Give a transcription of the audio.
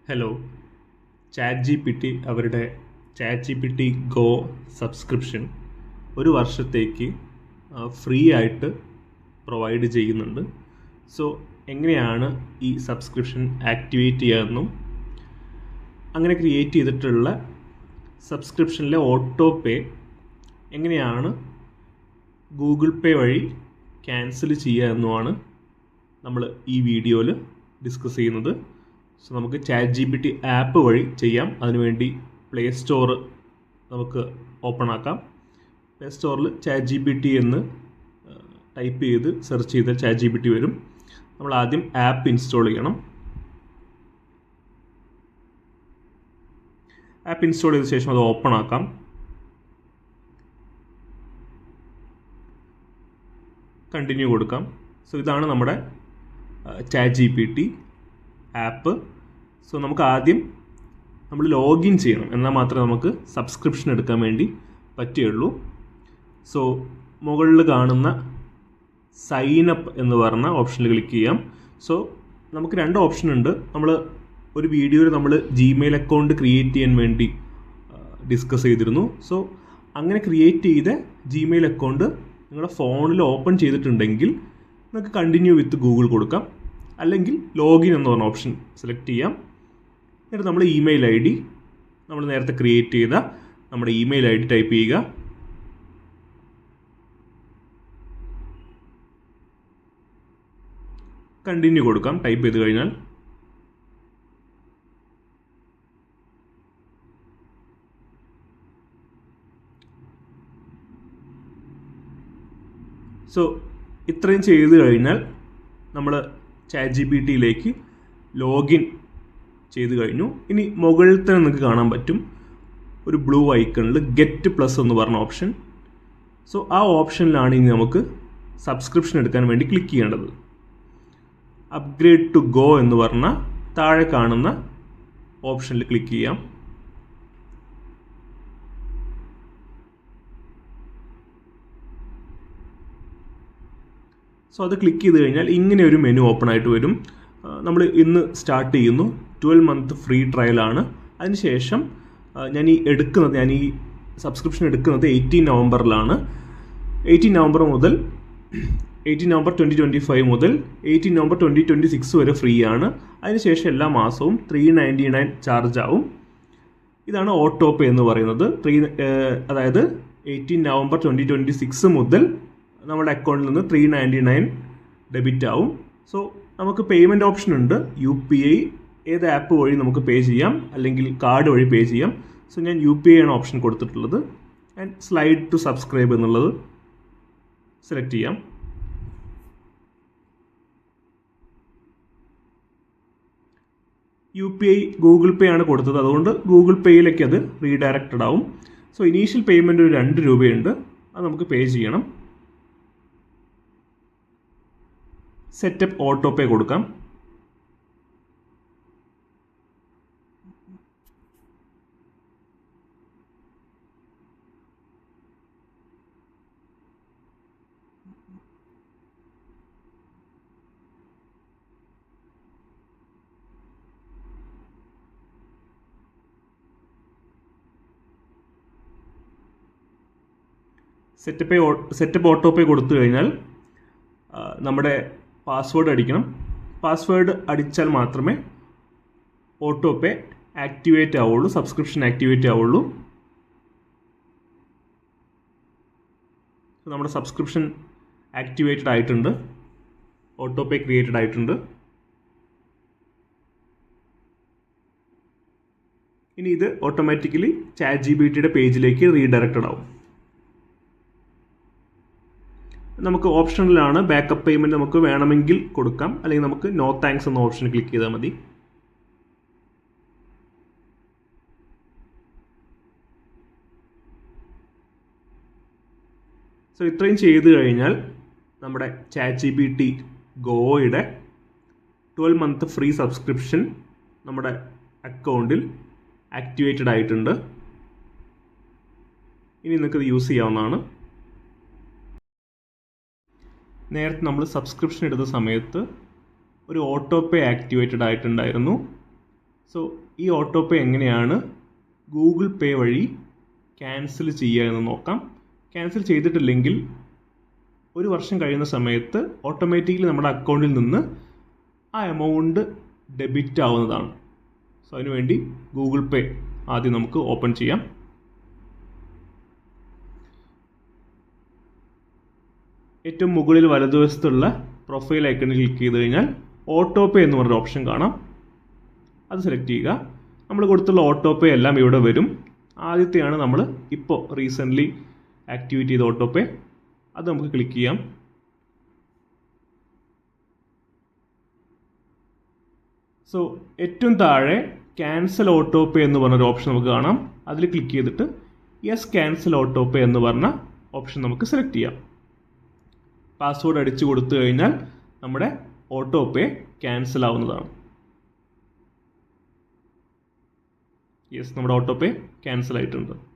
Hello. Chat G P T അവരുടെ Chat G P T go subscription ഒരു വർഷത്തേക്ക് free ആയിട്ട് പ്രൊവൈഡ് ചെയ്യുന്നുണ്ട്. സോ എങ്ങനെയാണ് ഈ സബ്സ്ക്രിപ്ഷൻ ആക്ടിവേറ്റ് ചെയ്യാമെന്നും അങ്ങനെ ക്രിയേറ്റ് ചെയ്തിട്ടുള്ള സബ്സ്ക്രിപ്ഷനിലെ ഓട്ടോ പേ എങ്ങനെയാണ് ഗൂഗിൾ പേ വഴി ക്യാൻസൽ ചെയ്യുക എന്നുമാണ് നമ്മൾ ഈ വീഡിയോയിൽ ഡിസ്കസ് ചെയ്യുന്നത്. സോ നമുക്ക് chat G P T app വഴി ചെയ്യാം. അതിനുവേണ്ടി പ്ലേ സ്റ്റോർ നമുക്ക് ഓപ്പൺ ആക്കാം. പ്ലേ സ്റ്റോറിൽ ചാറ്റ് ജി പി ടി എന്ന് ടൈപ്പ് ചെയ്ത് സെർച്ച് ചെയ്താൽ ചാറ്റ് ജി പി ടി വരും. നമ്മൾ ആദ്യം ആപ്പ് ഇൻസ്റ്റാൾ ചെയ്യണം. ആപ്പ് ഇൻസ്റ്റാൾ ചെയ്ത ശേഷം അത് ഓപ്പൺ ആക്കാം. കണ്ടിന്യൂ കൊടുക്കാം. സോ ഇതാണ് നമ്മുടെ Chat G P T app. So നമുക്ക് ആദ്യം നമ്മൾ ലോഗിൻ ചെയ്യണം, എന്നാൽ മാത്രമേ നമുക്ക് സബ്സ്ക്രിപ്ഷൻ എടുക്കാൻ വേണ്ടി പറ്റുകയുള്ളൂ. സോ മുകളിൽ കാണുന്ന സൈൻ അപ്പ് എന്ന് പറഞ്ഞ ഓപ്ഷനിൽ ക്ലിക്ക് ചെയ്യാം. സോ നമുക്ക് രണ്ട് ഓപ്ഷൻ ഉണ്ട്. നമ്മൾ ഒരു വീഡിയോയിൽ നമ്മൾ ജിമെയിൽ അക്കൗണ്ട് ക്രിയേറ്റ് ചെയ്യാൻ വേണ്ടി ഡിസ്കസ് ചെയ്തിരുന്നു. സോ അങ്ങനെ ക്രിയേറ്റ് ചെയ്ത ജിമെയിൽ അക്കൗണ്ട് നിങ്ങളുടെ ഫോണിൽ ഓപ്പൺ ചെയ്തിട്ടുണ്ടെങ്കിൽ നിങ്ങൾക്ക് കണ്ടിന്യൂ വിത്ത് ഗൂഗിൾ കൊടുക്കാം. അല്ലെങ്കിൽ ലോഗിൻ എന്ന് പറഞ്ഞ ഓപ്ഷൻ സെലക്ട് ചെയ്യാം. എന്നിട്ട് നമ്മൾ ഇമെയിൽ ഐ ഡി നമ്മൾ നേരത്തെ ക്രിയേറ്റ് ചെയ്ത നമ്മുടെ ഇമെയിൽ ഐ ഡി ടൈപ്പ് ചെയ്യുക. കണ്ടിന്യൂ കൊടുക്കാം. ടൈപ്പ് ചെയ്ത് കഴിഞ്ഞാൽ സോ ഇത്രയും ചെയ്ത് കഴിഞ്ഞാൽ നമ്മൾ ചാറ്റ് ജി പി ടിയിലേക്ക് ലോഗിൻ ചെയ്ത് കഴിഞ്ഞു. ഇനി മുകളിൽ തന്നെ നിങ്ങൾക്ക് കാണാൻ പറ്റും ഒരു ബ്ലൂ ഐക്കണിൽ ഗെറ്റ് പ്ലസ് എന്ന് പറഞ്ഞ ഓപ്ഷൻ. സോ ആ ഓപ്ഷനിലാണ് ഇനി നമുക്ക് സബ്സ്ക്രിപ്ഷൻ എടുക്കാൻ വേണ്ടി ക്ലിക്ക് ചെയ്യേണ്ടത്. അപ്ഗ്രേഡ് ടു ഗോ എന്ന് പറഞ്ഞ താഴെ കാണുന്ന ഓപ്ഷനിൽ ക്ലിക്ക് ചെയ്യാം. സോ അത് ക്ലിക്ക് ചെയ്ത് കഴിഞ്ഞാൽ ഇങ്ങനെ ഒരു മെനു ഓപ്പൺ ആയിട്ട് വരും. നമ്മൾ ഇന്ന് സ്റ്റാർട്ട് ചെയ്യുന്നു. 12 മന്ത് ഫ്രീ ട്രയലാണ്. അതിനുശേഷം ഞാൻ ഈ സബ്സ്ക്രിപ്ഷൻ എടുക്കുന്നത് 18 നവംബറിലാണ്. 18 നവംബർ 2025 മുതൽ 18 നവംബർ 2026 വരെ ഫ്രീ ആണ്. അതിനുശേഷം എല്ലാ മാസവും $399 ചാർജ് ആവും. ഇതാണ് ഓട്ടോ പേ എന്ന് പറയുന്നത്. അതായത് 18 നവംബർ 2026 മുതൽ നമ്മുടെ അക്കൗണ്ടിൽ നിന്ന് $399 ഡെബിറ്റ് ആവും. സോ നമുക്ക് പേയ്മെൻറ്റ് ഓപ്ഷൻ ഉണ്ട്. UPI ഏത് ആപ്പ് വഴി നമുക്ക് പേ ചെയ്യാം, അല്ലെങ്കിൽ കാർഡ് വഴി പേ ചെയ്യാം. സോ ഞാൻ UPI ആണ് ഓപ്ഷൻ കൊടുത്തിട്ടുള്ളത്. ആൻഡ് സ്ലൈഡ് ടു സബ്സ്ക്രൈബ് എന്നുള്ളത് സെലക്ട് ചെയ്യാം. UPI ഗൂഗിൾ പേ ആണ് കൊടുത്തത്, അതുകൊണ്ട് ഗൂഗിൾ പേയിലേക്ക് അത് റീഡയറക്റ്റഡ് ആവും. സോ ഇനീഷ്യൽ പേയ്മെൻറ്റ് ഒരു 2 രൂപയുണ്ട്, അത് നമുക്ക് പേ ചെയ്യണം. സെറ്റപ്പ് ഓട്ടോ പേ കൊടുക്കാം. സെറ്റപ്പ് ഓട്ടോ പേ കൊടുത്തു കഴിഞ്ഞാൽ നമ്മുടെ പാസ്വേഡ് അടിക്കണം. പാസ്വേഡ് അടിച്ചാൽ മാത്രമേ ഓട്ടോ പേ ആക്ടിവേറ്റ് ആവുള്ളൂ, സബ്സ്ക്രിപ്ഷൻ ആക്ടിവേറ്റ് ആവുള്ളൂ. നമ്മുടെ സബ്സ്ക്രിപ്ഷൻ ആക്ടിവേറ്റഡ് ആയിട്ടുണ്ട്, ഓട്ടോ പേ ക്രിയേറ്റഡ് ആയിട്ടുണ്ട്. ഇനി ഇത് ഓട്ടോമാറ്റിക്കലി ചാറ്റ് ജി പി ടിയുടെ പേജിലേക്ക് റീഡയറക്റ്റഡ് ആവും. നമുക്ക് ഓപ്ഷനിലാണ് ബാക്കപ്പ് പേയ്മെൻറ്റ് നമുക്ക് വേണമെങ്കിൽ കൊടുക്കാം, അല്ലെങ്കിൽ നമുക്ക് നോ താങ്ക്സ് എന്ന ഓപ്ഷൻ ക്ലിക്ക് ചെയ്താൽ മതി. സോ ഇത്രയും ചെയ്ത് കഴിഞ്ഞാൽ നമ്മുടെ ചാറ്റ് ജി പി ടി ഗോയുടെ 12 മന്ത് ഫ്രീ സബ്സ്ക്രിപ്ഷൻ നമ്മുടെ അക്കൗണ്ടിൽ ആക്ടിവേറ്റഡ് ആയിട്ടുണ്ട്. ഇനി നിങ്ങൾക്കത് യൂസ് ചെയ്യാവുന്നതാണ്. നേരത്തെ നമ്മൾ സബ്സ്ക്രിപ്ഷൻ എടുത്ത സമയത്ത് ഒരു ഓട്ടോ പേ ആക്ടിവേറ്റഡ് ആയിട്ടുണ്ടായിരുന്നു. സോ ഈ ഓട്ടോ പേ എങ്ങനെയാണ് ഗൂഗിൾ പേ വഴി ക്യാൻസൽ ചെയ്യുക എന്ന് നോക്കാം. ക്യാൻസൽ ചെയ്തിട്ടില്ലെങ്കിൽ ഒരു വർഷം കഴിയുന്ന സമയത്ത് ഓട്ടോമാറ്റിക്കലി നമ്മുടെ അക്കൗണ്ടിൽ നിന്ന് ആ എമൗണ്ട് ഡെബിറ്റ് ആവുന്നതാണ്. സോ അതിനുവേണ്ടി ഗൂഗിൾ പേ ആദ്യം നമുക്ക് ഓപ്പൺ ചെയ്യാം. ഏറ്റവും മുകളിൽ വലതുവശത്തുള്ള പ്രൊഫൈൽ ഐക്കണിൽ ക്ലിക്ക് ചെയ്ത് കഴിഞ്ഞാൽ ഓട്ടോ പേ എന്ന് പറഞ്ഞൊരു ഓപ്ഷൻ കാണാം. അത് സെലക്ട് ചെയ്യുക. നമ്മൾ കൊടുത്തുള്ള ഓട്ടോ പേ എല്ലാം ഇവിടെ വരും. ആദ്യത്തെയാണ് നമ്മൾ ഇപ്പോൾ റീസെൻ്റ്ലി ആക്ടിവേറ്റ് ചെയ്ത ഓട്ടോ പേ. അത് നമുക്ക് ക്ലിക്ക് ചെയ്യാം. സോ ഏറ്റവും താഴെ ക്യാൻസൽ ഓട്ടോ പേ എന്ന് പറഞ്ഞൊരു ഓപ്ഷൻ നമുക്ക് കാണാം. അതിൽ ക്ലിക്ക് ചെയ്തിട്ട് യെസ് ക്യാൻസൽ ഓട്ടോ പേ എന്ന് പറഞ്ഞ ഓപ്ഷൻ നമുക്ക് സെലക്ട് ചെയ്യാം. പാസ്വേഡ് അടിച്ചു കൊടുത്തു കഴിഞ്ഞാൽ നമ്മുടെ ഓട്ടോ പേ ക്യാൻസൽ ആവുന്നതാണ്. യെസ്, നമ്മുടെ ഓട്ടോ പേ ക്യാൻസൽ ആയിട്ടുണ്ട്.